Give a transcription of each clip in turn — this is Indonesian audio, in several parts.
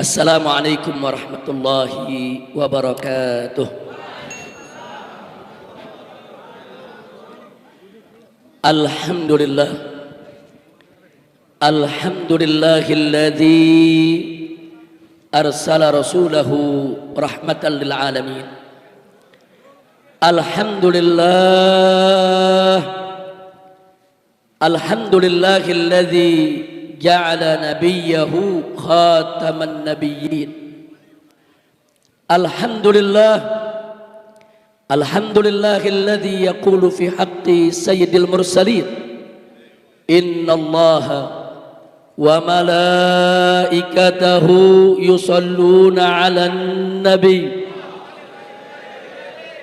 Assalamualaikum warahmatullahi wabarakatuh. Alhamdulillah. Alhamdulillahilladzi arsala rasulahu rahmatan lil alamin. Alhamdulillah. Alhamdulillahilladzi ja'ala nabiyyahu khataman nabiyyin. Alhamdulillah. Alhamdulillahilladzi yaqulu fi haqqi sayyidil mursalin. Innallaha wa malaikatahu yusalluna 'alan nabi.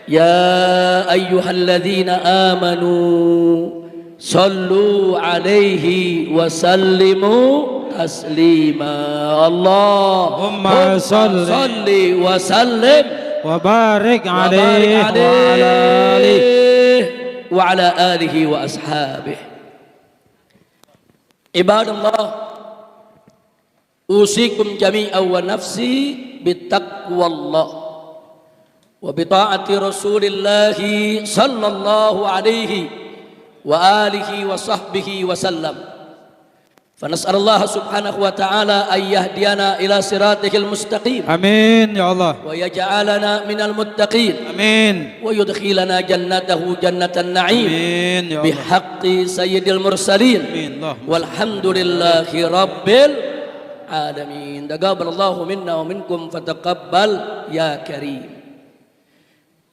Ya ayyuhalladzina amanu sallu alaihi wa sallimu taslima. Allahumma salli wa sallim wa barik alaihi wa ala alihi wa ashabihi. Ibadallah, usikum jami'an wa nafsi bittaqwallah wa bita'ati rasulillahi sallallahu alaihi wa alihi wa sahbihi wa sallam. Fanas'alullah subhanahu wa ta'ala an yahdiyana ila siratihil mustaqim. Amin ya Allah. Wa yaj'alana minal muttaqin. Amin. Wa yudkhilana jannatahu jannatan na'im. Amin ya Allah. Bihaqqi sayyidil mursalin. Amin. Walhamdulillahi rabbil alamin. Taqabbalallahu minna wa minkum fataqabbal ya karim.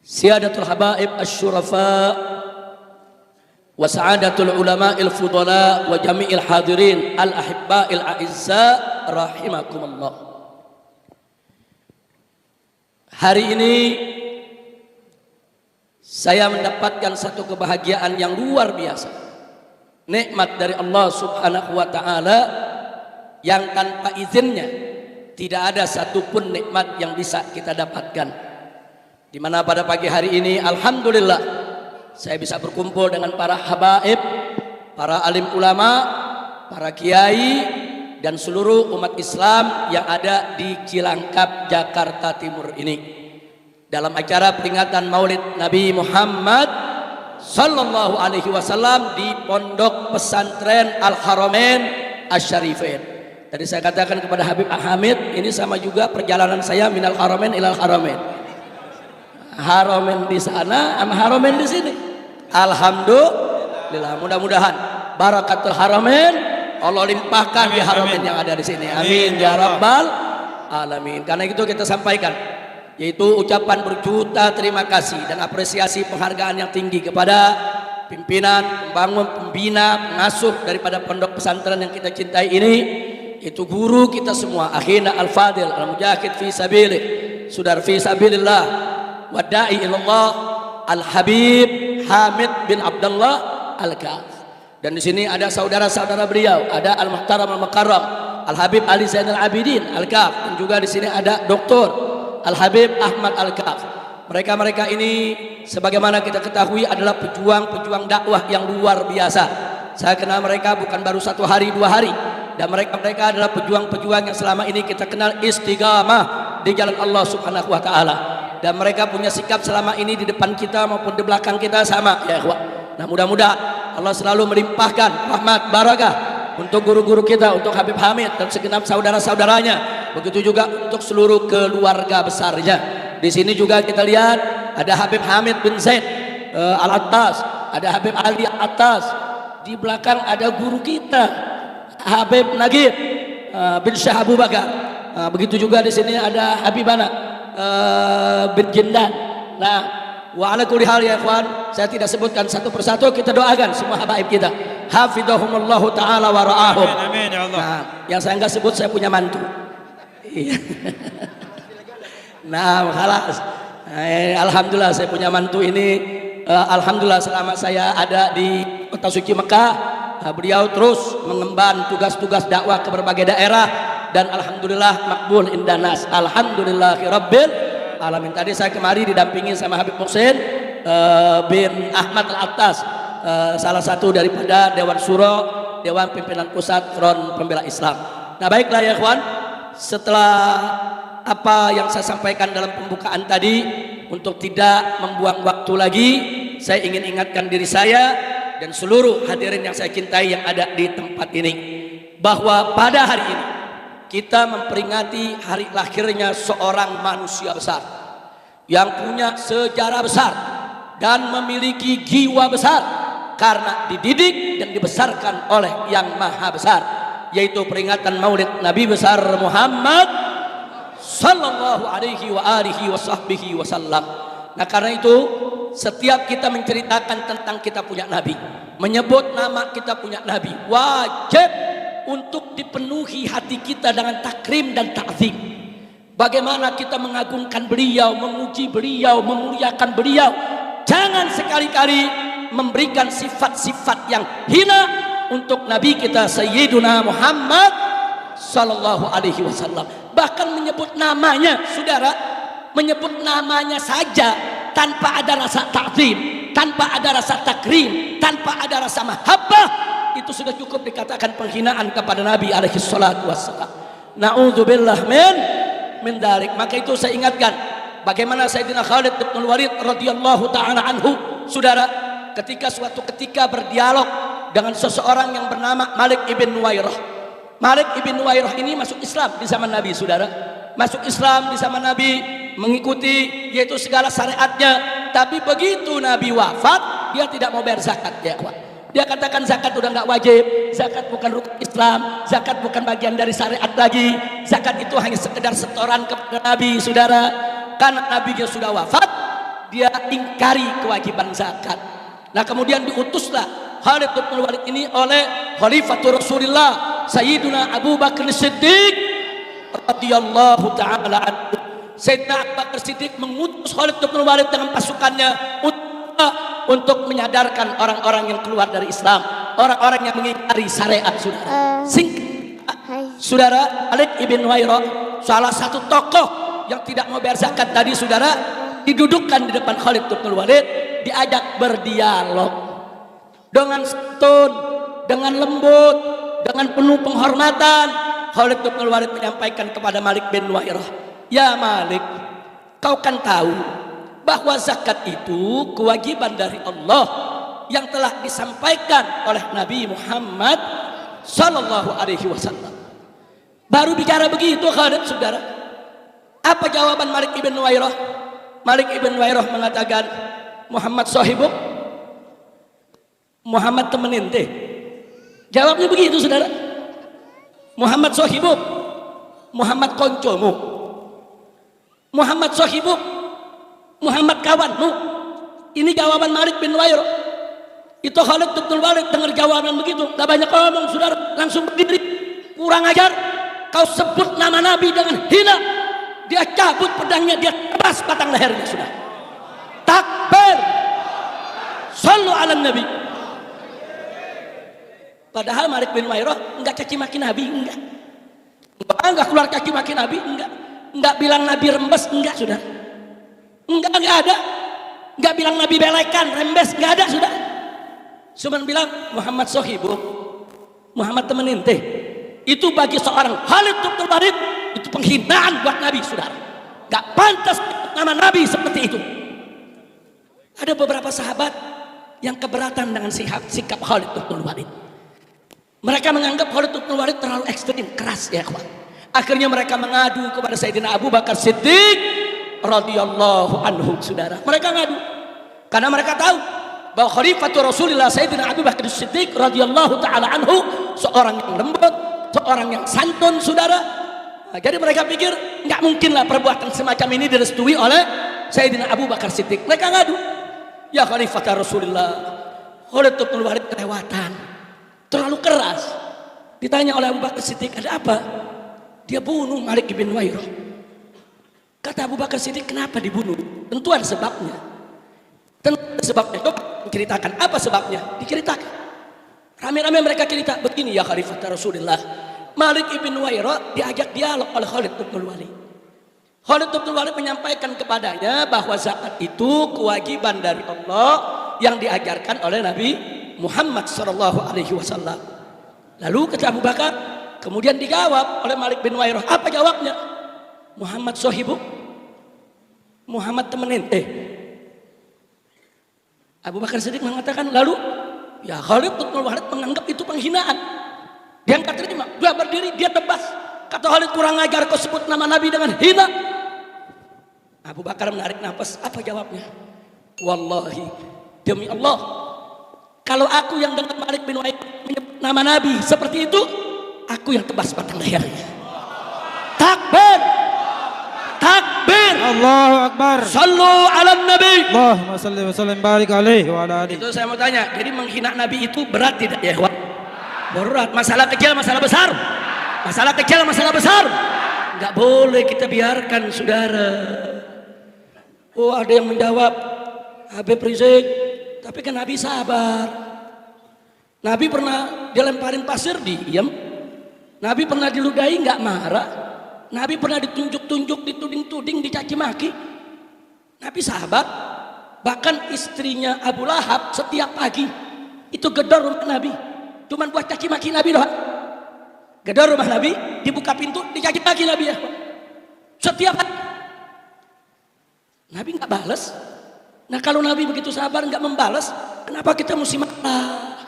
Siyadatul habaib asy-syurafa wa sa'adatul ulama'il fudala wa jami'il hadirin al-ahibba'il a'izza rahimakumullah. Hari ini saya mendapatkan satu kebahagiaan yang luar biasa, nikmat dari Allah subhanahu wa ta'ala yang tanpa izinnya tidak ada satupun nikmat yang bisa kita dapatkan. Di mana pada pagi hari ini alhamdulillah saya bisa berkumpul dengan para habaib, para alim ulama, para kiai, dan seluruh umat Islam yang ada di Cilangkap, Jakarta Timur ini dalam acara peringatan Maulid Nabi Muhammad sallallahu alaihi wasallam di Pondok Pesantren Al-Haramain Asy-Syarifain. Tadi saya katakan kepada Habib Hamid, ini sama juga perjalanan saya minal Haramain ilal Haramain. Haramain di sana sama Haramain di sini. Alhamdulillah, mudah-mudahan barakatul Haramain Allah limpahkan di Haramain yang ada di sini. Amin ya rabbal alamin. Karena itu kita sampaikan, yaitu ucapan berjuta terima kasih dan apresiasi penghargaan yang tinggi kepada pimpinan, pembangun, pembina, pengasuh daripada pondok pesantren yang kita cintai ini, itu guru kita semua, akhina al-fadil al-mujahid fi sabilillah, sudar fi sabilillah, wada'i ilallah Al-Habib Hamid bin Abdullah Al-Kaf. Dan di sini ada saudara-saudara beliau, ada Al-Muhtaram Al-Mukarram Al-Habib Ali Zainal Abidin Al-Kaf, dan juga di sini ada Dr. Al-Habib Ahmad Al-Kaf. Mereka-mereka ini sebagaimana kita ketahui adalah pejuang-pejuang dakwah yang luar biasa. Saya kenal mereka bukan baru 1 hari 2 hari, dan mereka adalah pejuang-pejuang yang selama ini kita kenal istiqamah di jalan Allah subhanahu wa ta'ala. Dan mereka punya sikap selama ini di depan kita maupun di belakang kita sama ya ikhwah. Nah, mudah-mudahan Allah selalu melimpahkan rahmat barakah untuk guru-guru kita, untuk Habib Hamid dan segenap saudara-saudaranya, begitu juga untuk seluruh keluarga besarnya. Di sini juga kita lihat ada Habib Hamid bin Zaid Al-Attas, ada Habib Ali Al-Attas. Di belakang ada guru kita Habib Nagib bin Syah Abu Bakar. Begitu juga di sini ada Habibana bin Jindan. Nah, wa ala kulli hal ya ikhwan, saya tidak sebutkan satu persatu, kita doakan semua habaib kita, hafizahumullahu taala wa ra'ahum. Amin ya Allah. Nah, yang saya enggak sebut saya punya mantu. Nah, khalas. Alhamdulillah saya punya mantu ini. Alhamdulillah selama saya ada di kota suci Mekah, beliau terus mengemban tugas-tugas dakwah ke berbagai daerah. Dan alhamdulillah makbul indanas. Alhamdulillahi rabbil alamin. Tadi saya kemari didampingi sama Habib Muhsin bin Ahmad Al-Attas, salah satu daripada Dewan Syuro, Dewan Pimpinan Pusat Front Pembela Islam. Nah, baiklah ya ikhwan, setelah apa yang saya sampaikan dalam pembukaan tadi, untuk tidak membuang waktu lagi, saya ingin ingatkan diri saya dan seluruh hadirin yang saya cintai yang ada di tempat ini, bahwa pada hari ini kita memperingati hari lahirnya seorang manusia besar yang punya sejarah besar dan memiliki jiwa besar karena dididik dan dibesarkan oleh Yang Maha Besar, yaitu peringatan Maulid Nabi besar Muhammad sallallahu alaihi wa alihi wa sahbihi wasallam. Nah, karena itu setiap kita menceritakan tentang kita punya nabi, menyebut nama kita punya nabi, wajib untuk dipenuhi hati kita dengan takrim dan ta'zim. Bagaimana kita mengagungkan beliau, memuji beliau, memuliakan beliau. Jangan sekali-kali memberikan sifat-sifat yang hina untuk nabi kita Sayyiduna Muhammad sallallahu alaihi wasallam. Bahkan menyebut namanya, saudara, menyebut namanya saja tanpa ada rasa ta'zim, tanpa ada rasa takrim, tanpa ada rasa mahabbah, itu sudah cukup dikatakan penghinaan kepada Nabi alaihi salatu wassalam. Na'udzubillah min dzalik. Maka itu saya ingatkan bagaimana Sayyidina Khalid bin Walid radhiyallahu taala anhu, saudara, ketika suatu ketika berdialog dengan seseorang yang bernama Malik ibn Nuwairah. Malik ibn Nuwairah ini masuk Islam di zaman Nabi, saudara. Masuk Islam di zaman Nabi, mengikuti yaitu segala syariatnya. Tapi begitu Nabi wafat, dia tidak mau bayar zakat, ya. Dia katakan zakat udah nggak wajib, zakat bukan rukun Islam, zakat bukan bagian dari syariat lagi. Zakat itu hanya sekedar setoran kepada Nabi, saudara. Karena Nabinya sudah wafat, dia ingkari kewajiban zakat. Nah, kemudian diutuslah Khalid bin Walid ini oleh Khalifatul Rasulullah Sayyiduna Abu Bakar Siddiq radhiyallahu taala anhu. Sayyidina Abu Bakar Siddiq mengutus Khalid bin Walid dengan pasukannya untuk menyadarkan orang-orang yang keluar dari Islam, orang-orang yang mengingkari syariat, saudara. Saudara, Khalid ibn Nuwairah, salah satu tokoh yang tidak mau bayar zakat tadi, saudara, didudukkan di depan Khalid bin Walid, diajak berdialog dengan santun, dengan lembut, dengan penuh penghormatan. Khalid bin Walid menyampaikan kepada Malik bin Nuwairah, "Ya Malik, kau kan tahu bahwa zakat itu kewajiban dari Allah yang telah disampaikan oleh Nabi Muhammad sallallahu alaihi wasallam." Baru bicara begitu Khalid, saudara, apa jawaban Malik ibn Nuwairah? Malik ibn Nuwairah mengatakan, "Muhammad sahibuk, Muhammad temenin teh." Jawabnya begitu, saudara. Muhammad sahibuk, Muhammad koncomu, Muhammad sahibuk, Muhammad kawanmu. Ini jawaban Malik bin Nuwairah. Itu Khalid bin Walid dengar jawaban begitu, gak banyak ngomong, saudara, langsung berdiri. Kurang ajar, kau sebut nama Nabi dengan hina. Dia cabut pedangnya, dia tebas batang lehernya, sudah. Takbir, sallu ala Nabi. Padahal Malik bin Nuwairah enggak caci maki Nabi, enggak keluar caci maki Nabi, enggak bilang Nabi rembes, enggak, sudah. Enggak ada. Enggak bilang Nabi belekan, rembes, enggak ada, sudah. Cuma bilang Muhammad sahibu, Muhammad temenin teh. Itu bagi seorang Khalid bin Walid itu penghinaan buat Nabi, saudara. Enggak pantas nama Nabi seperti itu. Ada beberapa sahabat yang keberatan dengan sikap Khalid bin Walid. Mereka menganggap Khalid bin Walid terlalu ekstrim, keras, ya kawan. Akhirnya mereka mengadu kepada Sayyidina Abu Bakar Siddiq radhiyallahu anhu, saudara. Mereka ngadu karena mereka tahu bahwa Khalifatul Rasulullah Sayyidina Abu Bakar Siddiq radhiyallahu taala anhu seorang yang lembut, seorang yang santun, saudara. Nah, jadi mereka pikir nggak mungkinlah perbuatan semacam ini direstui oleh Sayyidina Abu Bakar Siddiq. Mereka ngadu, "Ya Khalifatul Rasulullah, Khalid bin Walid kelewatan, terlalu keras." Ditanya oleh Abu Bakar Siddiq, "Ada apa?" "Dia bunuh Malik bin Nuwairah." Kata Abu Bakar Siddiq, "Kenapa dibunuh?" "Tentu ada sebabnya." "Tentu ada sebabnya." Coba ceritakan apa sebabnya. Diceritakan. Rame-rame mereka cerita, "Begini ya Khalifatul Rasulullah, Malik bin Nuwairah diajak dialog oleh Khalid bin Walid. Khalid bin Walid menyampaikan kepadanya bahwa zakat itu kewajiban dari Allah yang diajarkan oleh Nabi Muhammad sallallahu alaihi wasallam." Lalu kata Abu Bakar, Kemudian dijawab oleh Malik bin Wairah. Apa jawabnya? Muhammad sohibu, Muhammad teman ente. Abu Bakar Siddiq mengatakan, lalu ya Khalid bin Walid menganggap itu penghinaan. Dia angkat terima, dia berdiri, dia tebas. Kata Khalid, kurang ajar kau sebut nama Nabi dengan hina. Abu Bakar menarik nafas. Apa jawabnya? Wallahi, demi Allah, kalau aku yang dengan Malik bin Waid menyebut nama Nabi seperti itu, aku yang tebas batang lehernya. Takbir, takbir, Allahu Akbar. sallu ala Nabi. Allahumma salli wa sallim barik alaihi wa ala alihi. Itu saya mau tanya, jadi menghina Nabi itu berat tidak ya? Berat. Masalah kecil, masalah besar. Masalah kecil, masalah besar. Enggak boleh kita biarkan, saudara. Oh, ada yang menjawab, Habib Rizik, tapi kan Nabi sabar. Nabi pernah dilemparin pasir, diam. Nabi pernah diludahi, nggak marah. Nabi pernah ditunjuk-tunjuk, dituding-tuding, dicaci maki. Nabi sahabat. Bahkan istrinya Abu Lahab setiap pagi itu gedor rumah Nabi, cuman buat caci maki Nabi doang. Gedor rumah Nabi, dibuka pintu, dicaci maki Nabi ya. Setiap hari. Nabi nggak balas. Nah kalau Nabi begitu sabar nggak membalas, kenapa kita mesti marah?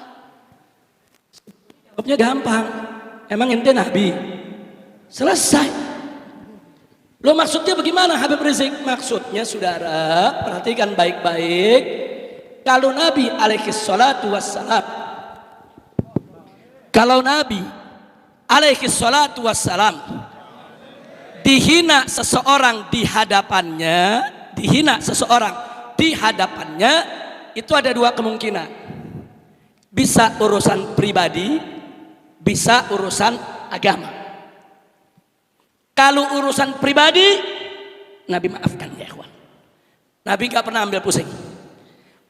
Jawabnya gampang. Emang ente Nabi? Selesai. Lo maksudnya bagaimana Habib Rizik? Maksudnya saudara, perhatikan baik-baik. Kalau Nabi alaihi salatu wassalam, kalau Nabi alaihi salatu wassalam dihina seseorang di hadapannya, dihina seseorang di hadapannya, itu ada dua kemungkinan. Bisa urusan pribadi, bisa urusan agama. Kalau urusan pribadi, Nabi maafkan ya ikhwan. Nabi gak pernah ambil pusing.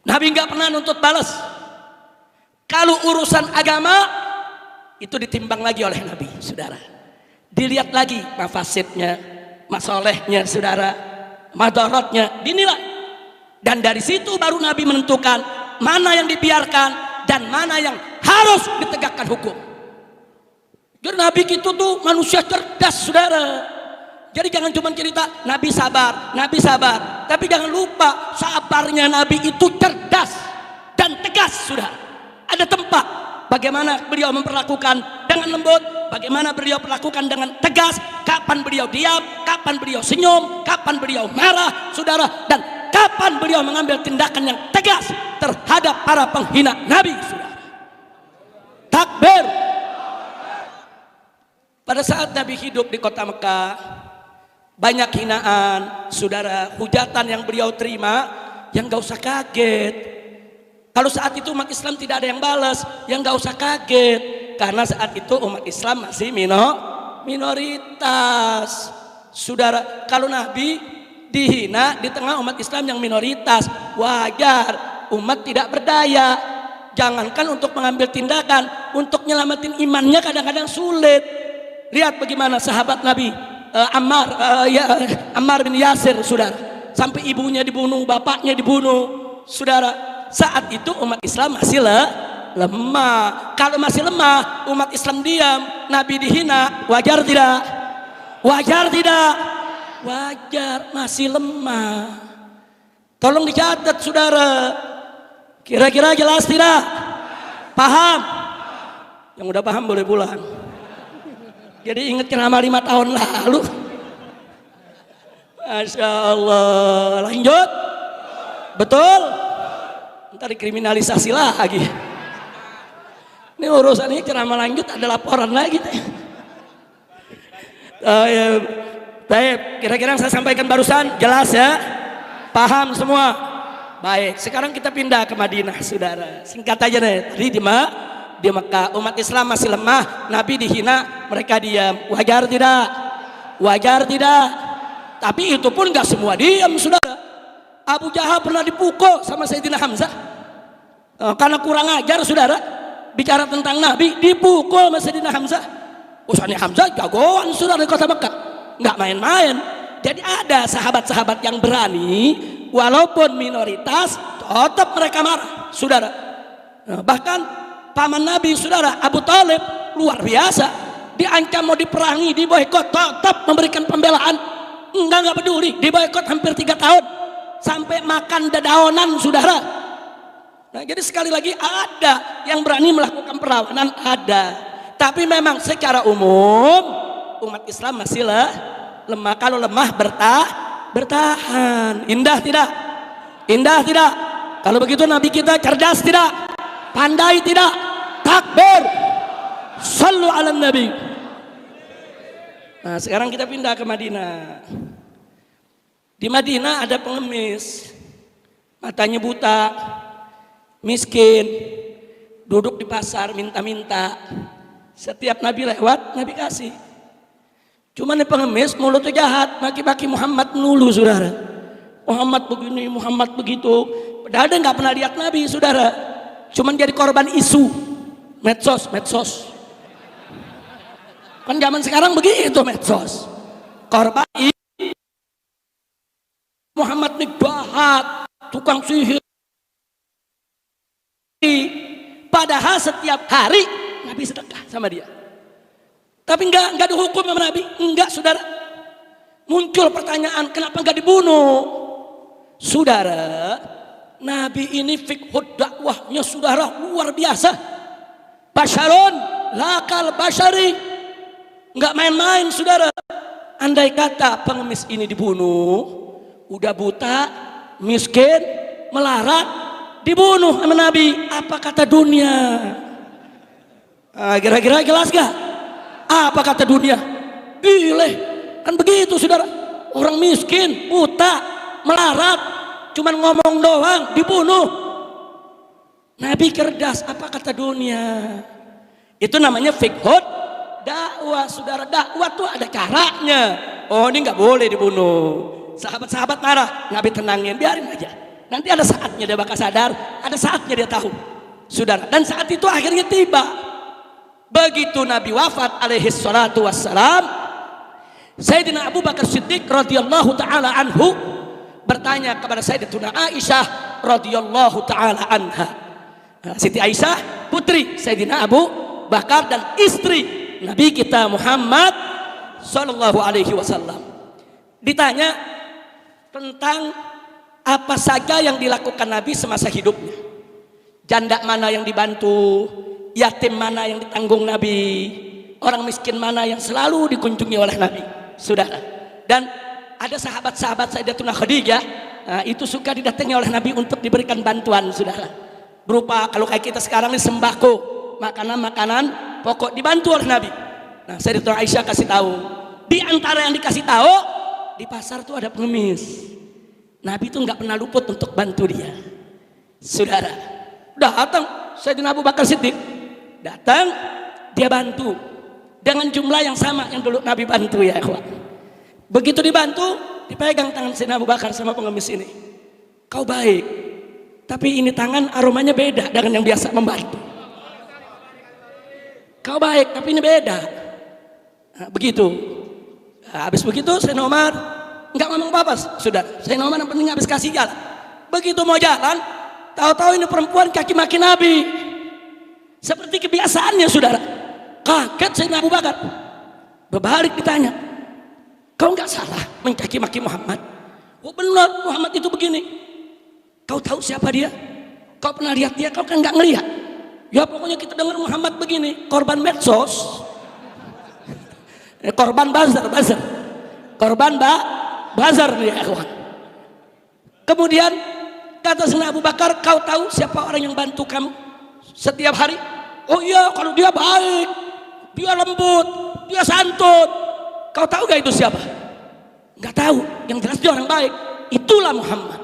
Nabi gak pernah nuntut balas. Kalau urusan agama, itu ditimbang lagi oleh Nabi, saudara. Dilihat lagi mafasidnya, masolehnya, saudara, madaratnya, dinilai. Dan dari situ baru Nabi menentukan mana yang dibiarkan dan mana yang harus ditegakkan hukum. Jadi Nabi itu tuh manusia cerdas, saudara. Jadi jangan cuma cerita Nabi sabar, Nabi sabar. Tapi jangan lupa sabarnya Nabi itu cerdas dan tegas, saudara. Ada tempat bagaimana beliau memperlakukan dengan lembut, bagaimana beliau perlakukan dengan tegas, kapan beliau diam, kapan beliau senyum, kapan beliau marah, saudara, dan kapan beliau mengambil tindakan yang tegas terhadap para penghina Nabi, saudara. Takbir. Pada saat Nabi hidup di kota Mekah, banyak hinaan, saudara, hujatan yang beliau terima, yang gak usah kaget. Kalau saat itu umat Islam tidak ada yang balas, yang gak usah kaget. Karena saat itu umat Islam masih minoritas. Saudara, kalau Nabi dihina di tengah umat Islam yang minoritas, wajar, umat tidak berdaya. Jangankan untuk mengambil tindakan, untuk nyelamatin imannya kadang-kadang sulit. Lihat bagaimana sahabat Nabi Ammar bin Yasir, saudara, sampai ibunya dibunuh, bapaknya dibunuh, saudara. Saat itu umat Islam masih lemah. Kalau masih lemah, umat Islam diam, Nabi dihina, wajar tidak? Wajar tidak? Wajar, masih lemah. Tolong dicatat, saudara. Kira-kira jelas tidak? Paham? Yang udah paham boleh pulang. Jadi ingat ceramah 5 tahun lalu. Masya Allah. Lanjut. Betul? Ntar dikriminalisasi lagi. Ini urusan ini ceramah lanjut ada laporan lagi. Baik, kira-kira yang saya sampaikan barusan jelas ya? Paham semua? Baik, sekarang kita pindah ke Madinah, saudara. Singkat aja deh. Tadi di Mekah umat Islam masih lemah, Nabi dihina, mereka diam. Wajar tidak? Wajar tidak? Tapi itu pun gak semua diam, saudara. Abu Jahal pernah dipukul sama Sayyidina Hamzah karena kurang ajar, saudara. Bicara tentang Nabi, dipukul sama Sayyidina Hamzah. Usahanya Hamzah jagoan, saudara, di kota Mekah, gak main-main. Jadi ada sahabat-sahabat yang berani, walaupun minoritas, tetap mereka marah, saudara. Bahkan paman Nabi, saudara, Abu Talib, luar biasa. diancam mau diperangi, diboikot, tetap memberikan pembelaan. Enggak peduli, diboikot hampir 3 tahun sampai makan dedaunan, saudara. Nah, jadi sekali lagi ada yang berani melakukan perlawanan, ada. Tapi memang secara umum umat Islam masih lemah. Kalau lemah bertahan. Indah tidak? Indah tidak? Kalau begitu Nabi kita cerdas tidak? Pandai tidak? Takbir. Sallu ala Nabi. Nah, sekarang kita pindah ke Madinah. Di Madinah ada pengemis, matanya buta, miskin, duduk di pasar minta-minta. Setiap Nabi lewat, Nabi kasih. Cuman nih pengemis mulutnya jahat, maki-maki Muhammad melulu, saudara. Muhammad begini, Muhammad begitu. Padahal dia nggak pernah lihat Nabi, saudara. Cuman jadi korban isu medsos. Kan zaman sekarang begitu medsos. Korban Muhammad nih jahat, tukang sihir. Padahal setiap hari Nabi sedekah sama dia. Tapi enggak dihukum sama Nabi, enggak, saudara. Muncul pertanyaan, kenapa enggak dibunuh? Saudara, Nabi ini fiqhud dakwahnya, saudara, luar biasa. Basyarun lakal basyari, enggak main-main, saudara. Andai kata pengemis ini dibunuh, udah buta, miskin, melarat, dibunuh sama Nabi, apa kata dunia? Kira-kira jelas gak? Apa kata dunia? Gile, kan begitu, saudara. Orang miskin, buta, melarat, cuman ngomong doang, dibunuh. Nabi cerdas, apa kata dunia? Itu namanya fiqhud dakwah, saudara. Dakwah tuh ada caranya. Oh, ini nggak boleh dibunuh. Sahabat-sahabat marah, Nabi tenangin, biarin aja. Nanti ada saatnya dia bakal sadar, ada saatnya dia tahu, saudara. Dan saat itu akhirnya tiba. Begitu Nabi wafat alaihi salatu wassalam, Sayyidina Abu Bakar Siddiq radhiyallahu taala anhu bertanya kepada Sayyidatuna Aisyah radhiyallahu taala anha. Siti Aisyah putri Sayyidina Abu Bakar dan istri Nabi kita Muhammad sallallahu alaihi wasallam. Ditanya tentang apa saja yang dilakukan Nabi semasa hidupnya. Janda mana yang dibantu, yatim mana yang ditanggung Nabi, orang miskin mana yang selalu dikunjungi oleh Nabi, saudara. Dan ada sahabat-sahabat Sayyidatuna Khadijah, itu suka didatangi oleh Nabi untuk diberikan bantuan, saudara. Berupa kalau kayak kita sekarang ini sembako, makanan-makanan pokok dibantu oleh Nabi. Nah, Sayyidatuna Aisyah kasih tahu, di antara yang dikasih tahu, di pasar tuh ada pengemis. Nabi itu nggak pernah luput untuk bantu dia, saudara. Datang Sayyidina Abu Bakar Siddiq, datang dia bantu dengan jumlah yang sama yang dulu Nabi bantu, ya ikhwan. Begitu dibantu, dipegang tangan Sayyidina Abu Bakar sama pengemis ini. Kau baik, tapi ini tangan aromanya beda dengan yang biasa membantu. Kau baik, tapi ini beda. Nah, begitu. Nah, habis begitu Sayyidina Umar nggak ngomong apa-apa, sudah. Sayyidina Umar yang penting habis kasih jalan. Begitu mau jalan, tahu-tahu ini perempuan kaki maki Nabi. Seperti kebiasaannya, saudara. Kaget Sayyidina Abu Bakar. Berbalik ditanya, kau nggak salah mencaci maki Muhammad? Oh benar, Muhammad itu begini. Kau tahu siapa dia? Kau pernah lihat dia? Kau kan nggak ngelihat. Ya pokoknya kita dengar Muhammad begini, korban medsos, korban bazar, korban bazar nih, ikhwan. Kemudian kata Sayyidina Abu Bakar, kau tahu siapa orang yang bantu kamu setiap hari? Oh iya, kalau dia baik, dia lembut, dia santun. Kau tahu gak itu siapa? Gak tahu, yang jelas dia orang baik. Itulah Muhammad.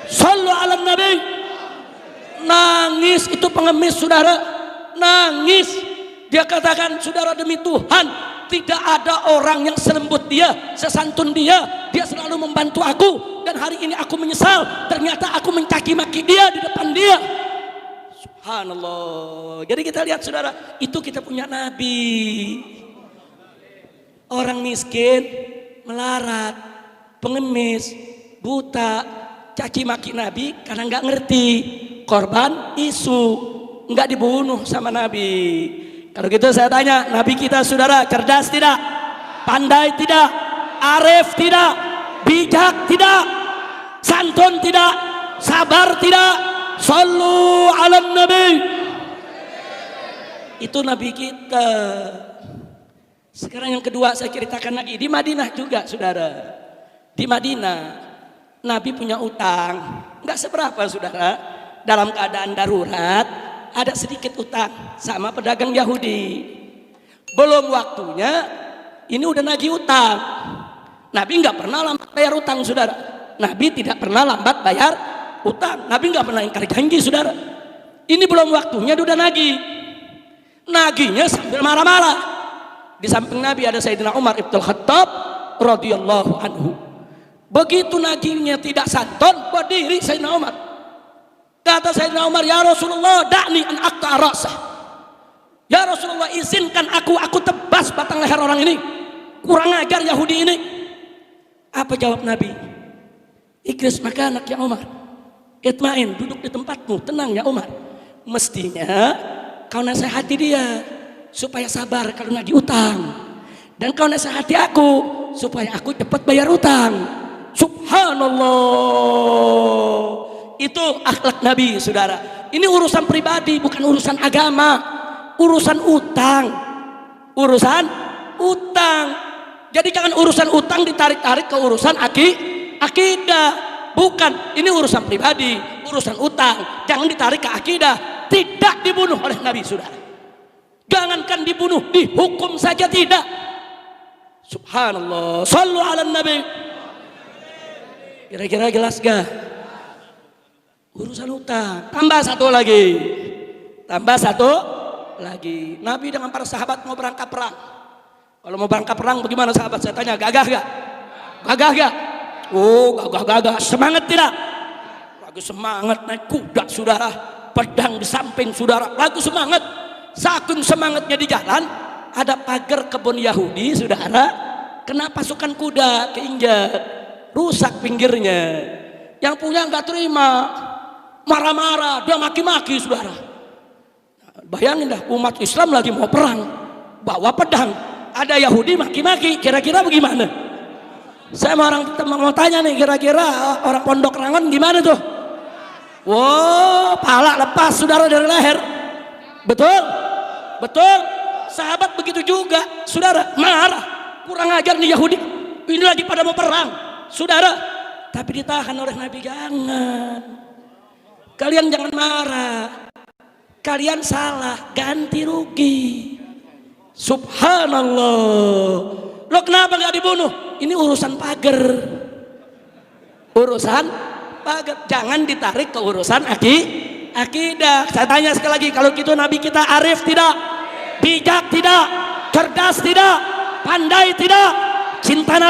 Sallu ala Nabi. Nangis itu pengemis, saudara. Nangis. Dia katakan, saudara, demi Tuhan, tidak ada orang yang selembut dia, sesantun dia. Dia selalu membantu aku. Dan hari ini aku menyesal, ternyata aku mencaci maki dia di depan dia. Subhanallah. Jadi kita lihat, saudara, itu kita punya Nabi. Orang miskin, melarat, pengemis, buta, caci maki Nabi karena nggak ngerti. Korban isu, nggak dibunuh sama Nabi. Kalau gitu saya tanya, Nabi kita saudara cerdas tidak? Pandai tidak? Arif tidak? Bijak tidak? Santun tidak? Sabar tidak? Sallu ala Nabi. Itu Nabi kita. Sekarang yang kedua saya ceritakan lagi, di Madinah juga saudara. Di Madinah Nabi punya utang, nggak seberapa saudara. Dalam keadaan darurat ada sedikit utang sama pedagang Yahudi. Belum waktunya, ini udah nagih utang. Nabi nggak pernah lambat bayar utang saudara. Nabi tidak pernah lambat bayar utang. Nabi nggak pernah ingkar janji saudara. Ini belum waktunya dia udah nagih. Nagihnya sambil marah-marah. Di samping Nabi ada Sayyidina Umar ibn Khattab radhiyallahu anhu. Begitu nagihnya tidak santun, berdiri Sayyidina Umar. Kata Sayyidina Umar, ya Rasulullah, da'ni an aqta'a ra'sah. Ya Rasulullah, izinkan aku tebas batang leher orang ini. Kurang ajar Yahudi ini. Apa jawab Nabi? Ikris makanak ya Umar. Itmain, duduk di tempatmu, tenang ya Umar. Mestinya kau nasihati dia supaya sabar kalau nagih utang. Dan kau nasihati aku supaya aku cepat bayar utang. Subhanallah. Itu akhlak Nabi saudara. Ini urusan pribadi, bukan urusan agama. Urusan utang. Urusan utang. Jadi jangan urusan utang ditarik-tarik ke urusan akidah. Bukan, ini urusan pribadi. Urusan utang jangan ditarik ke akidah. Tidak dibunuh oleh Nabi saudara. Jangankan dibunuh, dihukum saja tidak. Subhanallah. Sallu ala Nabi. Kira-kira jelas gak? Urusan utang. Tambah satu lagi. Nabi dengan para sahabat mau berangkat perang. Kalau mau berangkat perang bagaimana sahabat? Saya tanya, gagah gak? Gagah gak? Oh, gagah. Semangat tidak? Lagi semangat naik kuda saudara. Pedang di samping saudara. Lagi semangat. Saking semangatnya di jalan, ada pagar kebun Yahudi saudara. Kena pasukan kuda keinjak. Rusak pinggirnya. Yang punya nggak terima. Marah-marah, dia maki-maki saudara. Bayangin dah, umat Islam lagi mau perang, bawa pedang, ada Yahudi maki-maki, kira-kira bagaimana? Saya mau tanya nih, kira-kira orang Pondok Rangon gimana tuh? Wow, pala lepas saudara dari leher. Betul? Sahabat begitu juga saudara, marah, kurang ajar nih Yahudi, ini lagi pada mau perang saudara, tapi ditahan oleh Nabi. Kalian jangan marah, kalian salah, ganti rugi. Subhanallah. Lo kenapa gak dibunuh? Ini urusan pagar. Jangan ditarik ke urusan akidah. Saya tanya sekali lagi, kalau gitu Nabi kita arif tidak? Bijak tidak? Cerdas tidak? Pandai tidak? Cinta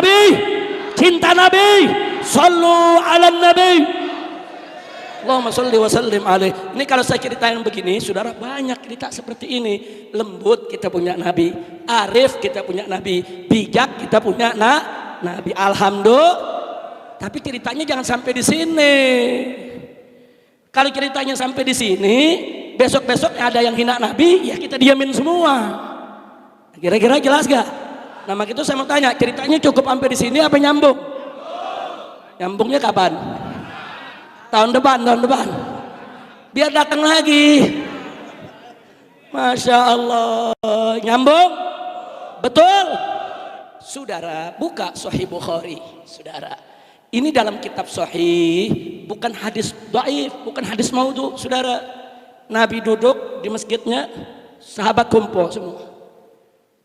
Nabi. Sallu ala Nabi. Allahumma sholli wa sallim alaih. Ini kalau saya ceritain begini, saudara, banyak cerita seperti ini. Lembut kita punya Nabi, arif kita punya Nabi, bijak kita punya Nabi. Alhamdulillah. Tapi ceritanya jangan sampai di sini. Kalau ceritanya sampai di sini, besok-besok ada yang hina Nabi, ya kita diamin semua. Kira-kira jelas gak? Nah, maka itu saya mau tanya, ceritanya cukup sampai di sini apa nyambung? Nyambungnya kapan? Tahun depan. Biar datang lagi. Masya Allah. Nyambung? Betul? Saudara, buka Sahih Bukhari. Saudara, ini dalam kitab Sahih, bukan hadis dhaif, bukan hadis maudhu. Saudara, Nabi duduk di masjidnya, sahabat kumpul semua.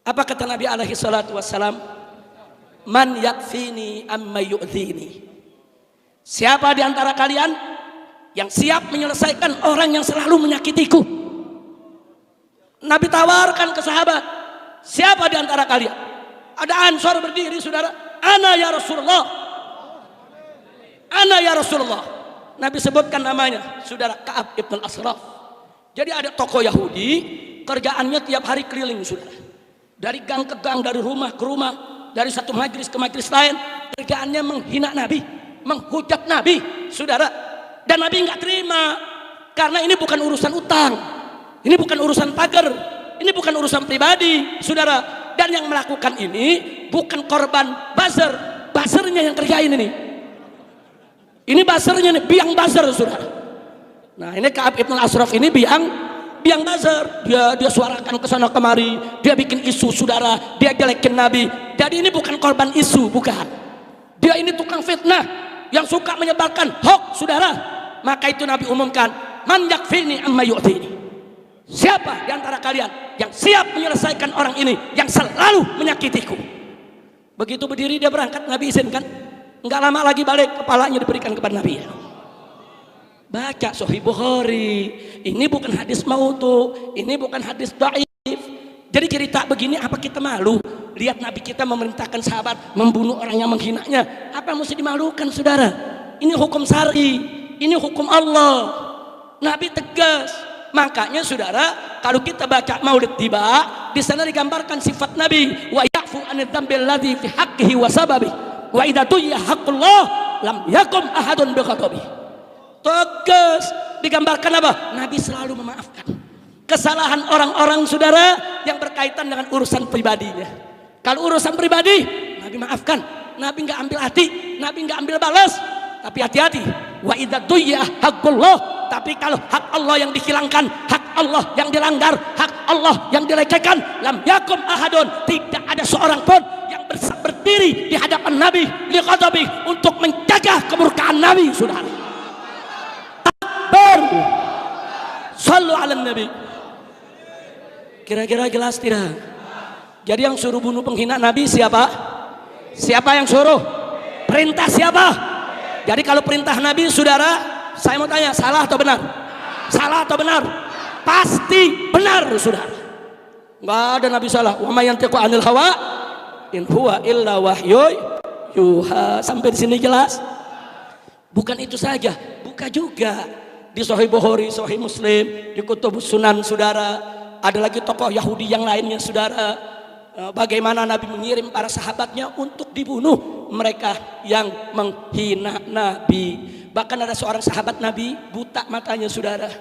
Apa kata Nabi alaihi salatu wassalam? Man yakfini amma yu'thini. Siapa di antara kalian yang siap menyelesaikan orang yang selalu menyakitiku? Nabi tawarkan ke sahabat, siapa di antara kalian? Ada Ansor berdiri saudara, ana ya Rasulullah. Nabi sebutkan namanya, saudara, Ka'ab ibn al-Ashraf. Jadi ada tokoh Yahudi, kerjaannya tiap hari keliling saudara, dari gang ke gang, dari rumah ke rumah, dari satu majlis ke majlis lain. Kerjaannya menghina Nabi, menghujat Nabi saudara. Dan Nabi nggak terima, karena ini bukan urusan utang, ini bukan urusan pagar, Ini bukan urusan pribadi, saudara. Dan yang melakukan ini bukan korban buzzer. Buzzernya yang kerjain ini. Ini buzzernya nih, biang buzzer, saudara. Nah, ini Ka'ab Ibn Ashraf ini biang buzzer. Dia suarakan ke sana kemari, dia bikin isu, saudara. Dia jelekin Nabi. Jadi ini bukan korban isu, bukan. Dia ini tukang fitnah yang suka menyebarkan hoax, saudara. Maka itu Nabi umumkan, man yakfini amma yu'tini. Siapa di antara kalian yang siap menyelesaikan orang ini yang selalu menyakitiku? Begitu berdiri dia berangkat, Nabi izinkan. Enggak lama lagi balik, kepalanya diberikan kepada Nabi. Baca Sahih Bukhari. Ini bukan hadis mautu, ini bukan hadis dhaif. Jadi cerita begini apa kita malu? Lihat Nabi kita memerintahkan sahabat membunuh orang yang menghinanya. Apa yang mesti dimalukan, saudara? Ini hukum syar'i, ini hukum Allah. Nabi tegas. Makanya saudara, kalau kita baca Maulid Tiba, di sana digambarkan sifat Nabi, wa ya'fu 'anil dzambil ladzi fi haqqihi wa sababi, wa idza tuyya haqqullah lam yakum ahadun bi khatabi. Tegas digambarkan apa? Nabi selalu memaafkan kesalahan orang-orang, saudara, yang berkaitan dengan urusan pribadinya. Kalau urusan pribadi, Nabi maafkan. Nabi enggak ambil hati, Nabi enggak ambil balas. Tapi hati-hati, wa idza tuyya haqqullah. Tapi kalau hak Allah yang dihilangkan, hak Allah yang dilanggar, hak Allah yang dilecehkan, lam yakum ahadun, tidak ada seorang pun yang berdiri di hadapan Nabi liqatabi untuk mencegah kemurkaan Nabi, saudara. Takbir. Sallu ala Nabi. Kira-kira jelas tidak? Jadi yang suruh bunuh penghina Nabi siapa? Siapa yang suruh? Perintah siapa? Jadi kalau perintah Nabi, saudara, saya mau tanya, salah atau benar? Salah atau benar? Pasti benar, saudara. Enggak ada Nabi salah. Wa may yantiqu 'anil hawa in huwa illa wahyu yuha. Sampai di sini jelas? Bukan itu saja, buka juga di Sahih Bukhari, Sahih Muslim, di Kutubus Sunan, saudara. Ada lagi tokoh Yahudi yang lainnya, saudara. Bagaimana Nabi mengirim para sahabatnya untuk dibunuh mereka yang menghina Nabi. Bahkan ada seorang sahabat Nabi buta matanya, saudara.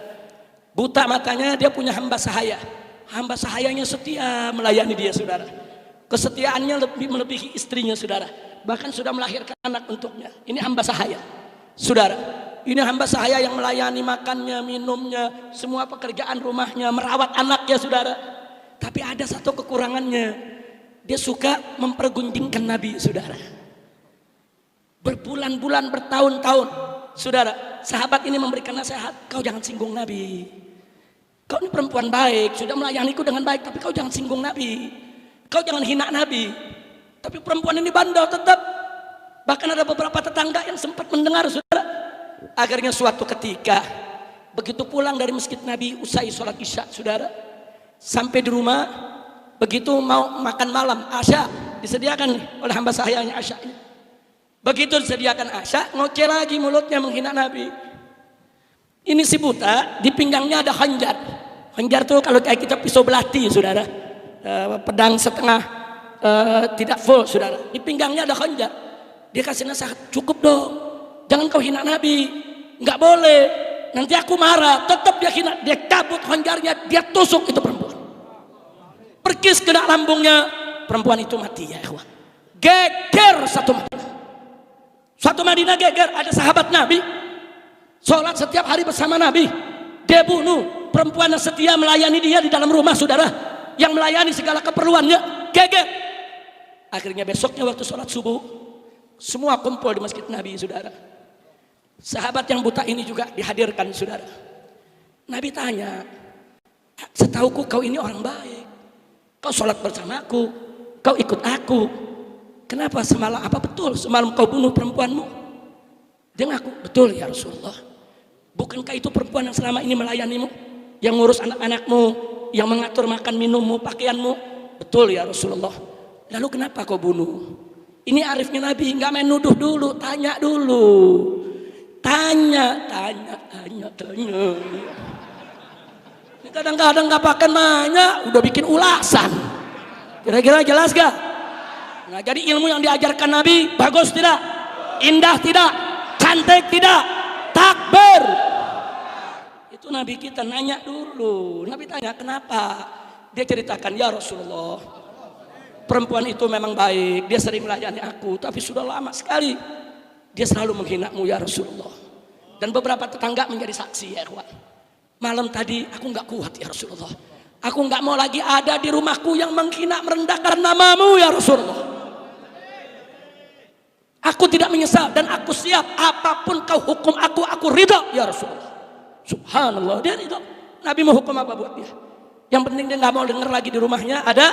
Buta matanya, dia punya hamba sahaya. Hamba sahayanya setia melayani dia, saudara. Kesetiaannya lebih melebihi istrinya, saudara. Bahkan sudah melahirkan anak untuknya. Ini hamba sahaya, saudara. Ini hamba sahaya yang melayani makannya, minumnya, semua pekerjaan rumahnya, merawat anaknya, saudara. Tapi ada satu kekurangannya. Dia suka mempergunjingkan Nabi, saudara. Berbulan-bulan, bertahun-tahun, saudara, sahabat ini memberikan nasihat, kau jangan singgung Nabi. Kau ini perempuan baik, sudah melayaniku dengan baik, tapi kau jangan singgung Nabi. Kau jangan hina Nabi. Tapi perempuan ini bandel tetap. Bahkan ada beberapa tetangga yang sempat mendengar, saudara. Akhirnya suatu ketika, begitu pulang dari masjid Nabi, usai sholat isya, saudara, sampai di rumah, begitu mau makan malam, asya, disediakan oleh hamba sahayanya asya. Begitu disediakan asya, ngoceh lagi mulutnya menghina Nabi. Ini si buta, di pinggangnya ada khanjar. Khanjar tuh kalau kayak kita pisau belati, saudara. Pedang setengah, tidak full, saudara. Di pinggangnya ada khanjar. Dia kasih nasihat, cukup dong. Jangan kau hina Nabi. Nggak boleh. Nanti aku marah. Tetap dia hina. Dia cabut khanjarnya, dia tusuk itu perempuan. Perkis kena lambungnya. Perempuan itu mati, ya ikhwan. Geger satu Madinah. Satu Madinah geger. Ada sahabat Nabi. Sholat setiap hari bersama Nabi. Dia bunuh perempuan yang setia melayani dia di dalam rumah, saudara. Yang melayani segala keperluannya. Geger. Akhirnya besoknya waktu sholat subuh, semua kumpul di masjid Nabi, saudara. Sahabat yang buta ini juga dihadirkan, saudara. Nabi tanya, setauku kau ini orang baik. Kau sholat bersamaku, kau ikut aku. Kenapa semalam, apa betul semalam kau bunuh perempuanmu? Dia ngaku, betul ya Rasulullah. Bukankah itu perempuan yang selama ini melayanimu, yang ngurus anak-anakmu, yang mengatur makan minummu, pakaianmu? Betul ya Rasulullah. Lalu kenapa kau bunuh? Ini arifnya Nabi, nggak main nuduh dulu, tanya dulu. Tanya. Ini kadang-kadang nggak pakai nanya, udah bikin ulasan. Kira-kira jelas gak? Nah, jadi ilmu yang diajarkan Nabi bagus tidak? Indah tidak? Cantik tidak? Takbir. Itu Nabi kita nanya dulu. Nabi tanya kenapa? Dia ceritakan, ya Rasulullah, perempuan itu memang baik, dia sering melayani aku, tapi sudah lama sekali dia selalu menghinamu ya Rasulullah. Dan beberapa tetangga menjadi saksi ya kawan. Malam tadi aku nggak kuat ya Rasulullah. Aku nggak mau lagi ada di rumahku yang menghina merendahkan namamu ya Rasulullah. Aku tidak menyesal dan aku siap apapun kau hukum aku ridha ya Rasulullah. Subhanallah, dia ridha. Nabi mau hukum apa buat dia? Yang penting dia nggak mau dengar lagi di rumahnya ada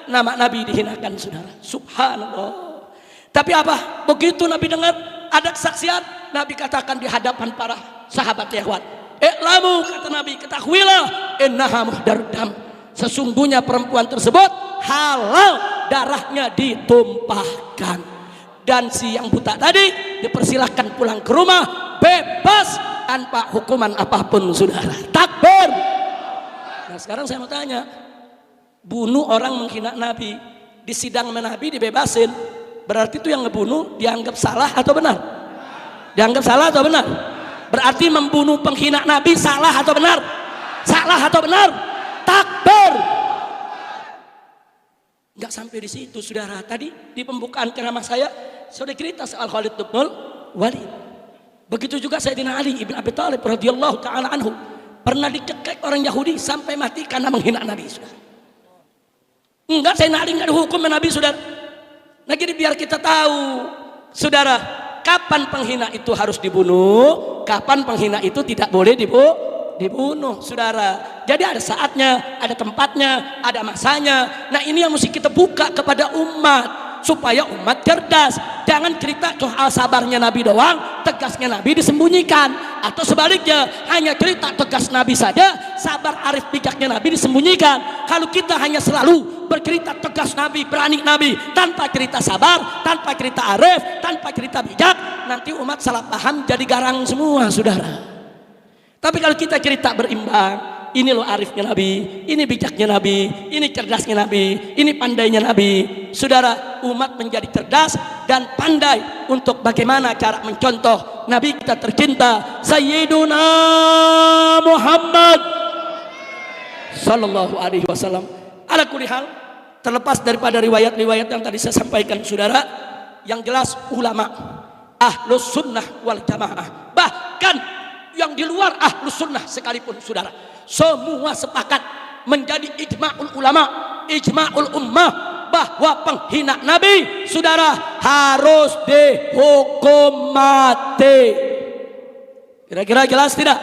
nama Nabi dihinakan, saudara. Subhanallah. Tapi apa? Begitu Nabi dengar ada kesaksian, Nabi katakan di hadapan para sahabat Yahwat. I'lamu, kata Nabi, ketahuilah, innaha muhdarud dam. Sesungguhnya perempuan tersebut halal darahnya ditumpahkan. Dan si yang buta tadi dipersilahkan pulang ke rumah bebas tanpa hukuman apapun, saudara. Takbir. Nah sekarang saya mau tanya, bunuh orang menghina Nabi, di sidang Nabi dibebasin, berarti itu yang ngebunuh dianggap salah atau benar? Dianggap salah atau benar? Berarti membunuh penghina Nabi salah atau benar? Salah atau benar? Takbir. Nggak sampai di situ, saudara. Tadi di pembukaan ceramah saya sudah cerita soal Khalid bin Walid. Begitu juga Sayyidina Ali ibn Abi Thalib radhiyallahu taala anhu pernah dicekek orang Yahudi sampai mati karena menghina Nabi, saudara. Enggak, Sayyidina Ali enggak dihukum Nabi, saudara. Nah jadi biar kita tahu, saudara, kapan penghina itu harus dibunuh, kapan penghina itu tidak boleh dibunuh, saudara. Jadi ada saatnya, ada tempatnya, ada masanya. Nah ini yang mesti kita buka kepada umat, supaya umat cerdas. Jangan cerita soal sabarnya Nabi doang, tegasnya Nabi disembunyikan. Atau sebaliknya, hanya cerita tegas Nabi saja, sabar arif bijaknya Nabi disembunyikan. Kalau kita hanya selalu bercerita tegas Nabi, berani Nabi, tanpa cerita sabar, tanpa cerita arif, tanpa cerita bijak, nanti umat salah paham jadi garang semua, saudara. Tapi kalau kita cerita berimbang, ini loh arifnya Nabi, ini bijaknya Nabi, ini cerdasnya Nabi, ini pandainya Nabi, saudara, umat menjadi cerdas dan pandai untuk bagaimana cara mencontoh Nabi kita tercinta Sayyiduna Muhammad Sallallahu Alaihi Wasallam. Ala kulli hal, terlepas daripada riwayat-riwayat yang tadi saya sampaikan, saudara, yang jelas ulama Ahlus Sunnah wal Jamaah, bahkan yang di luar Ahlus Sunnah sekalipun, saudara, semua sepakat menjadi ijma'ul ulama, ijma'ul ummah, bahwa penghina Nabi, saudara, harus dihukum mati. Kira-kira jelas tidak?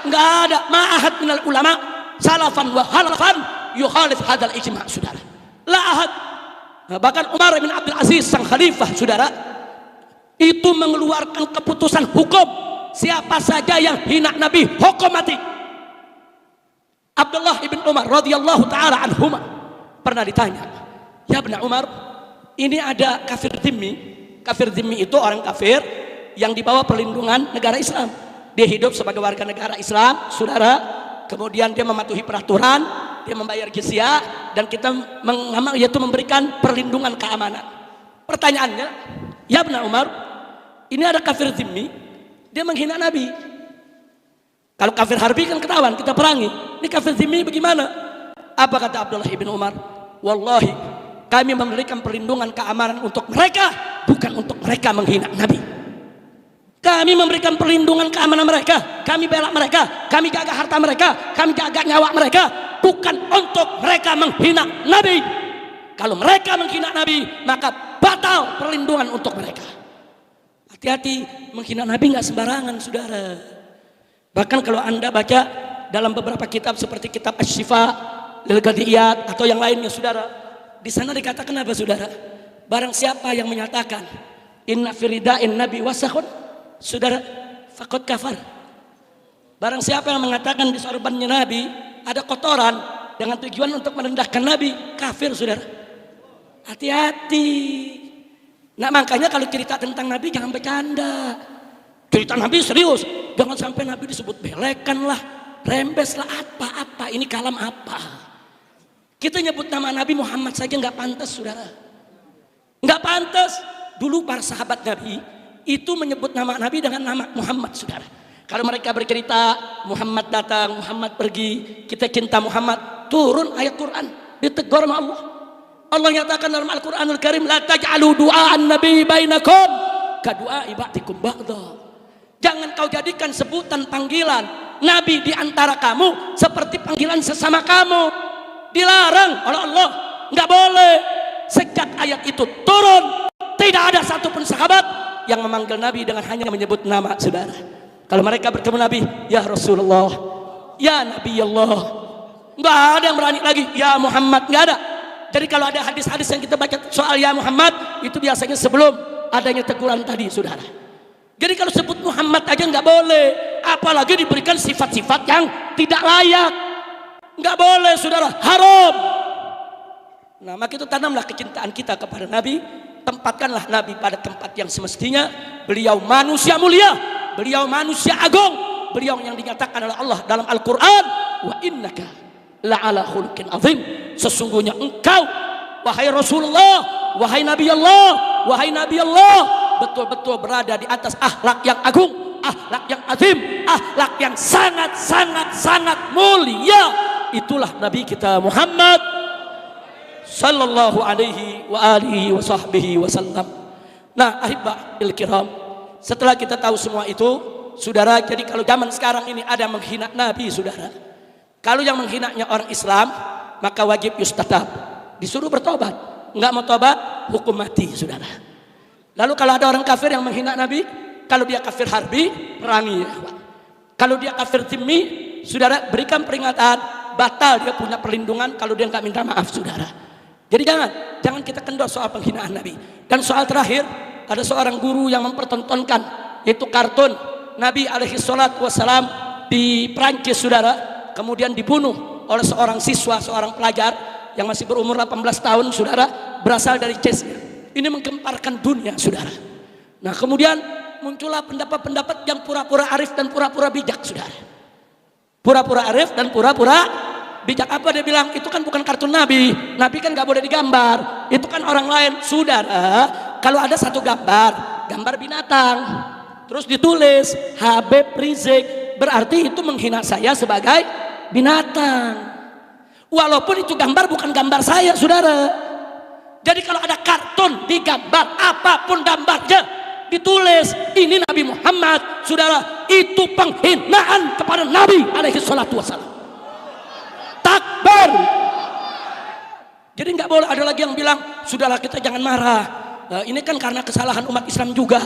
Enggak ada ma'ahad minal ulama salafan wa khalafan yukhalif hadal ijma', saudara. La ahad. Nah, bahkan Umar bin Abdul Aziz sang khalifah, saudara, itu mengeluarkan keputusan hukum, siapa saja yang hina Nabi hukum mati. Abdullah ibn Umar radhiyallahu taala anhuma pernah ditanya, ya Ibn Umar, ini ada kafir dhimmi. Kafir dhimmi itu orang kafir yang dibawa perlindungan negara Islam. Dia hidup sebagai warga negara Islam, saudara. Kemudian dia mematuhi peraturan, dia membayar jizyah, dan kita mengamal, yaitu memberikan perlindungan keamanan. Pertanyaannya, ya Ibn Umar, ini ada kafir dhimmi, dia menghina Nabi. Kalau kafir harbi kan ketahuan, kita perangi. Ini kafir dhimmi bagaimana? Apa kata Abdullah ibn Umar? Wallahi, kami memberikan perlindungan keamanan untuk mereka, bukan untuk mereka menghina Nabi. Kami memberikan perlindungan keamanan mereka, kami bela mereka, kami jaga harta mereka, kami jaga nyawa mereka, bukan untuk mereka menghina Nabi. Kalau mereka menghina Nabi, maka batal perlindungan untuk mereka. Hati-hati, menghina Nabi nggak sembarangan, saudara. Bahkan kalau anda baca dalam beberapa kitab seperti kitab Asy-Syifa, Lil Ghadiyat atau yang lainnya, saudara, di sana dikatakan apa, saudara? Barang siapa yang menyatakan inna firida'in nabi wasakhun, saudara, faqad kafar. Barang siapa yang mengatakan di sorbannya Nabi ada kotoran dengan tujuan untuk merendahkan Nabi, kafir, saudara. Hati-hati. Nah makanya kalau cerita tentang Nabi jangan bercanda. Cerita Nabi serius, jangan sampai Nabi disebut belekan lah, rembes lah, apa-apa, ini kalam apa. Kita nyebut nama Nabi Muhammad saja nggak pantas, saudara. Nggak pantas. Dulu para sahabat Nabi itu menyebut nama Nabi dengan nama Muhammad, saudara. Kalau mereka bercerita Muhammad datang, Muhammad pergi, kita cinta Muhammad, turun ayat Quran. Ditegur sama Allah. Allah nyatakan dalam Al-Quranul Karim, la taj'alu du'aan nabi bainakum kadu'a ibadikum ba'da. Jangan kau jadikan sebutan panggilan nabi di antara kamu seperti panggilan sesama kamu. Dilarang oleh Allah, nggak boleh. Sejak ayat itu turun, tidak ada satupun sahabat yang memanggil nabi dengan hanya menyebut nama saudara. Kalau mereka bertemu nabi, ya Rasulullah, ya Nabi Allah, nggak ada yang berani lagi ya Muhammad, nggak ada. Jadi kalau ada hadis-hadis yang kita baca soal ya Muhammad, itu biasanya sebelum adanya teguran tadi, saudara. Jadi kalau sebut Muhammad aja nggak boleh, apalagi diberikan sifat-sifat yang tidak layak, nggak boleh, saudara, haram. Nah, maka itu tanamlah kecintaan kita kepada Nabi, tempatkanlah Nabi pada tempat yang semestinya. Beliau manusia mulia, beliau manusia agung, beliau yang dinyatakan oleh Allah dalam Al-Quran, wa innaka la'ala khuluqin azim. Sesungguhnya engkau, wahai Rasulullah, wahai Nabi Allah, wahai Nabi Allah, betul-betul berada di atas akhlak yang agung, akhlak yang azim, akhlak yang sangat mulia. Itulah Nabi kita Muhammad sallallahu alaihi wa alihi wa sahbihi wasallam. Nah, ahibbahil kiram, setelah kita tahu semua itu, saudara, jadi kalau zaman sekarang ini ada menghina Nabi, saudara, kalau yang menghinanya orang Islam, maka wajib yustatab, disuruh bertobat. Enggak mau tobat, hukum mati, saudara. Lalu kalau ada orang kafir yang menghina Nabi, kalau dia kafir harbi, perangi ya. Kalau dia kafir zimmi, saudara, berikan peringatan, batal dia punya perlindungan kalau dia nggak minta maaf, saudara. Jadi jangan kita kendor soal penghinaan Nabi. Dan soal terakhir, ada seorang guru yang mempertontonkan, yaitu kartun Nabi alaihi salatu wassalam di Prancis, saudara, kemudian dibunuh oleh seorang siswa, seorang pelajar yang masih berumur 18 tahun, saudara, berasal dari Chechnya. Ini menggemparkan dunia, saudara. Nah, kemudian muncullah pendapat-pendapat yang pura-pura arif dan pura-pura bijak, saudara. Pura-pura arif dan pura-pura bijak. Apa dia bilang? Itu kan bukan kartun Nabi. Nabi kan gak boleh digambar. Itu kan orang lain, saudara. Kalau ada satu gambar binatang, terus ditulis Habib Rizik, berarti itu menghina saya sebagai binatang. Walaupun itu gambar bukan gambar saya, saudara. Jadi kalau ada kartun digambar, apapun gambarnya, ditulis ini Nabi Muhammad, saudara, itu penghinaan kepada Nabi alaihi salatu wassalam. Takbir. Jadi nggak boleh ada lagi yang bilang, saudara, kita jangan marah. Nah, ini kan karena kesalahan umat Islam juga,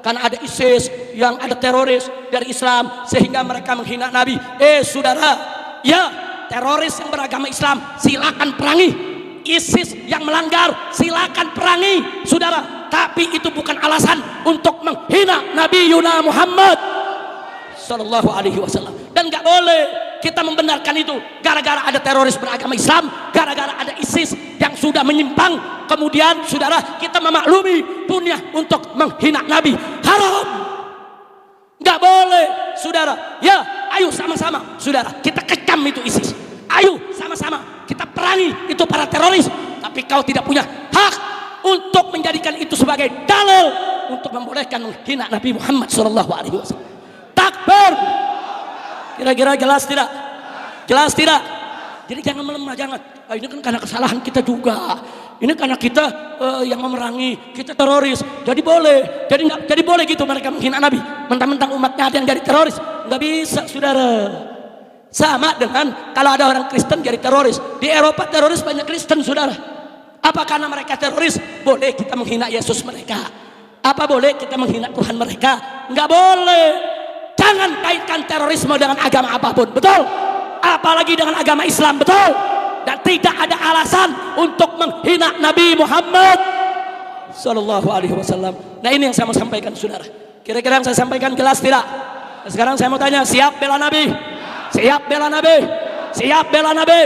karena ada ISIS yang ada teroris dari Islam sehingga mereka menghina Nabi. Saudara, ya, teroris yang beragama Islam silakan perangi, ISIS yang melanggar silakan perangi, saudara, tapi itu bukan alasan untuk menghina Nabi Yuna Muhammad sallallahu alaihi wasallam. Dan nggak boleh kita membenarkan itu gara-gara ada teroris beragama Islam, gara-gara ada ISIS yang sudah menyimpang, kemudian saudara kita memaklumi dunia untuk menghina Nabi. Haram, nggak boleh, saudara. Ya, ayo sama-sama, saudara, kita kecam itu ISIS. Ayo sama-sama kita perangi itu para teroris. Tapi kau tidak punya hak untuk menjadikan itu sebagai dalil untuk membolehkan menghina Nabi Muhammad SAW. Takbir. Kira-kira jelas tidak? Jelas tidak? Jadi jangan melemah, jangan. Ini kan karena kesalahan kita juga. Ini karena kita yang memerangi, kita teroris. Jadi boleh. Jadi boleh gitu mereka menghina Nabi. Mentang-mentang umatnya ada yang jadi teroris. Nggak bisa, saudara. Sama dengan kalau ada orang Kristen jadi teroris. Di Eropa teroris banyak Kristen, saudara. Apa karena mereka teroris boleh kita menghina Yesus mereka? Apa boleh kita menghina Tuhan mereka? Nggak boleh. Jangan kaitkan terorisme dengan agama apapun, betul? Apalagi dengan agama Islam, betul? Dan tidak ada alasan untuk menghina Nabi Muhammad sallallahu alaihi wasallam. Nah, ini yang saya mau sampaikan, saudara. Kira-kira yang saya sampaikan jelas tidak? Sekarang saya mau tanya, siap bela Nabi? Siap bela Nabi? Siap bela Nabi?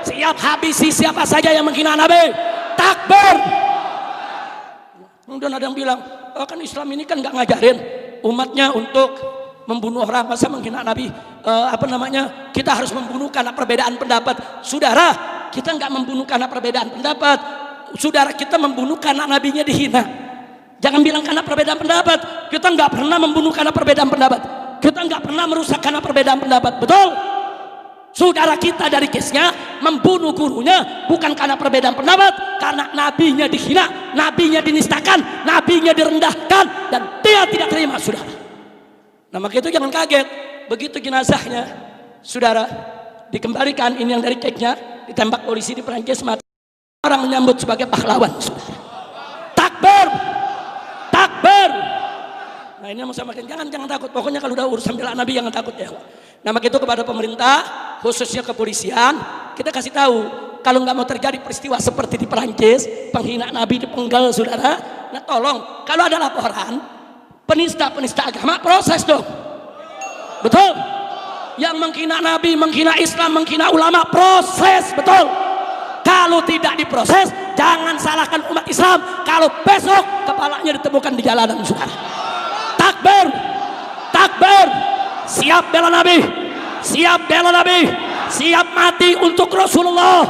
Siap habisi siapa saja yang menghina Nabi? Takbir. Kemudian ada yang bilang, oh, kan Islam ini kan nggak ngajarin umatnya untuk membunuh orang, masa menghina Nabi? Kita harus membunuh karena perbedaan pendapat. Saudara, kita nggak membunuh karena perbedaan pendapat. Saudara, kita membunuh karena nabinya dihina. Jangan bilang karena perbedaan pendapat. Kita nggak pernah membunuh karena perbedaan pendapat. Kita nggak pernah merusak karena perbedaan pendapat, betul? Saudara kita dari kesnya membunuh gurunya bukan karena perbedaan pendapat, karena nabinya dihina, nabinya dinistakan, nabinya direndahkan, dan dia tidak terima, saudara. Nah maka itu jangan kaget begitu jenazahnya, saudara, dikembalikan. Ini yang dari keknya ditembak polisi di Perancis, mati. Orang menyambut sebagai pahlawan, saudara. Takbir, takbir. Nah ini yang mau saya makin, jangan takut. Pokoknya kalau udah urusan bela Nabi jangan takut ya. Nah maka itu kepada pemerintah, khususnya kepolisian, kita kasih tahu kalau nggak mau terjadi peristiwa seperti di Perancis, penghinaan Nabi dipenggal, saudara. Nah tolong kalau ada laporan penista agama, proses dong. Betul? Yang menghina Nabi, menghina Islam, menghina ulama, proses, betul. Kalau tidak diproses, jangan salahkan umat Islam kalau besok kepalanya ditemukan di jalanan, saudara. Takbir, takbir. Siap bela Nabi, siap bela Nabi, siap mati untuk Rasulullah.